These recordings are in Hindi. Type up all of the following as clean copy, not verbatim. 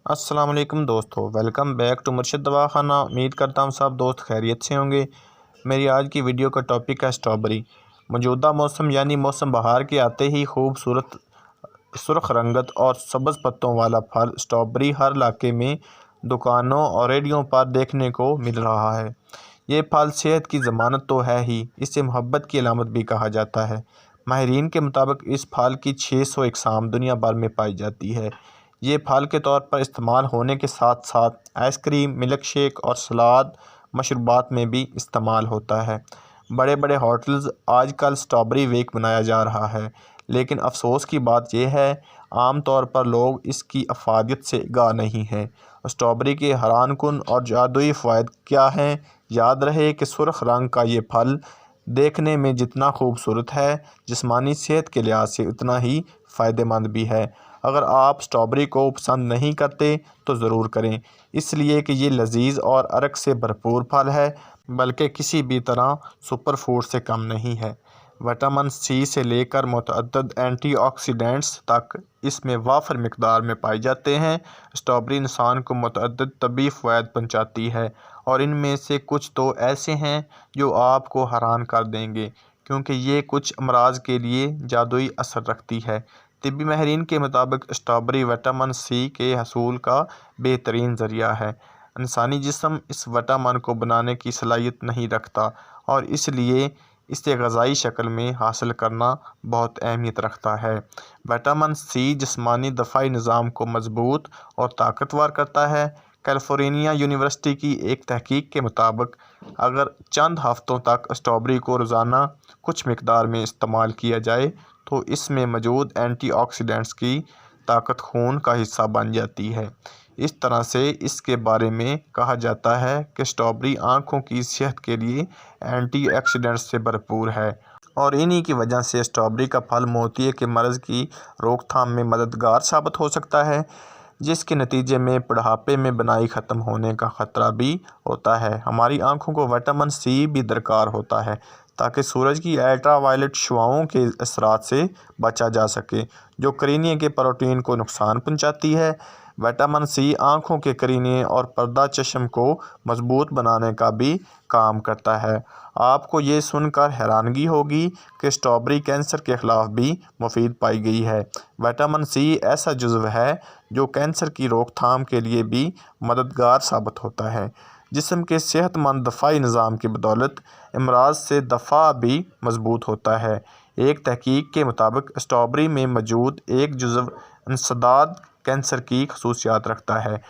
अस्सलाम वालेकुम दोस्तों, वेलकम बैक टू मुर्शिद दवाखाना। उम्मीद करता हूँ सब दोस्त खैरियत से होंगे। मेरी आज की वीडियो का टॉपिक है स्ट्रॉबेरी। मौजूदा मौसम यानी मौसम बहार के आते ही खूबसूरत सुर्ख रंगत और सब्ज़ पत्तों वाला फल स्ट्रॉबेरी हर इलाके में दुकानों और रेडियो पर देखने को मिल रहा है। ये फल सेहत की ज़मानत तो है ही, इसे मोहब्बत की अलामत भी कहा जाता है। माहिरीन के मुताबिक इस फल की 600 इकसाम दुनिया भर में पाई जाती है। ये फल के तौर पर इस्तेमाल होने के साथ साथ आइसक्रीम, मिल्क शेक और सलाद मशरूबात में भी इस्तेमाल होता है। बड़े बड़े होटल्स आजकल स्ट्रॉबेरी वीक मनाया जा रहा है, लेकिन अफसोस की बात यह है आम तौर पर लोग इसकी अफादियत से आगाह नहीं हैं। स्ट्रॉबेरी के हैरानकुन और जादुई फ़वाइद क्या हैं? याद रहे कि सुर्ख रंग का ये फल देखने में जितना खूबसूरत है, जिस्मानी सेहत के लिहाज से उतना ही फ़ायदेमंद भी है। अगर आप स्ट्रॉबेरी को पसंद नहीं करते तो ज़रूर करें, इसलिए कि ये लजीज और अर्क से भरपूर फल है, बल्कि किसी भी तरह सुपर फूड से कम नहीं है। विटामिन सी से लेकर मुतअद्दिद एंटीऑक्सीडेंट्स तक इसमें वाफर मिकदार में पाए जाते हैं। स्ट्रॉबेरी इंसान को मुतअद्दिद तबी फ़वाइद पहुँचाती है और इनमें से कुछ तो ऐसे हैं जो आपको हैरान कर देंगे, क्योंकि ये कुछ अमराज के लिए जादुई असर रखती है। तिब्बी माहिरीन के मुताबिक स्ट्रॉबेरी विटामिन सी के हसूल का बेहतरीन ज़रिया है। इंसानी जिस्म इस विटामिन को बनाने की सलाहियत नहीं रखता और इसलिए इसे ग़िज़ाई शक्ल में हासिल करना बहुत अहमियत रखता है। विटामिन सी जिस्मानी दफ़ाई निज़ाम को मज़बूत और ताकतवर करता है। कैलिफोर्निया यूनिवर्सिटी की एक तहकीक के मुताबिक अगर चंद हफ़्तों तक स्ट्रॉबेरी को रोज़ाना कुछ मिकदार में इस्तेमाल किया जाए तो इसमें मौजूद एंटीऑक्सीडेंट्स की ताकत खून का हिस्सा बन जाती है। इस तरह से इसके बारे में कहा जाता है कि स्ट्रॉबेरी आँखों की सेहत के लिए एंटीऑक्सीडेंट्स से भरपूर है और इन्हीं की वजह से स्ट्रॉबेरी का फल मोतिये के मर्ज़ की रोकथाम में मददगार साबित हो सकता है, जिसके नतीजे में बुढ़ापे में बनाई ख़त्म होने का ख़तरा भी होता है। हमारी आँखों को विटामिन सी भी दरकार होता है ताकि सूरज की अल्ट्रावायलेट शुआओं के असरात से बचा जा सके, जो करीनिया के प्रोटीन को नुकसान पहुँचाती है। विटामिन सी आँखों के करीने और पर्दा चश्म को मजबूत बनाने का भी काम करता है। आपको ये सुनकर हैरानगी होगी कि स्ट्रॉबेरी कैंसर के ख़िलाफ़ भी मुफीद पाई गई है। विटामिन सी ऐसा जुज़्व है जो कैंसर की रोकथाम के लिए भी मददगार साबित होता है। जिस्म के सेहतमंद दफ़ाई निज़ाम की बदौलत अमराज से दफ़ा भी मजबूत होता है। एक तहकीक के मुताबिक स्ट्रॉबेरी में मौजूद एक जुज़्व इंसदाद कैंसर की खसूसियात रखता है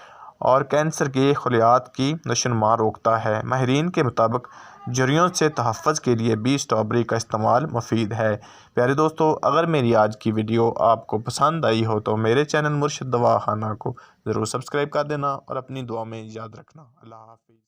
और कैंसर के खलियात की नशोनुमा रोकता है। माहिरीन के मुताबिक झुर्रियों से तहफ़्फ़ुज़ के लिए भी स्ट्रॉबेरी का इस्तेमाल मुफीद है। प्यारे दोस्तों, अगर मेरी आज की वीडियो आपको पसंद आई हो तो मेरे चैनल मुर्शिद दवाखाना को ज़रूर सब्सक्राइब कर देना और अपनी दुआ में याद रखना। अल्लाह हाफ़िज़।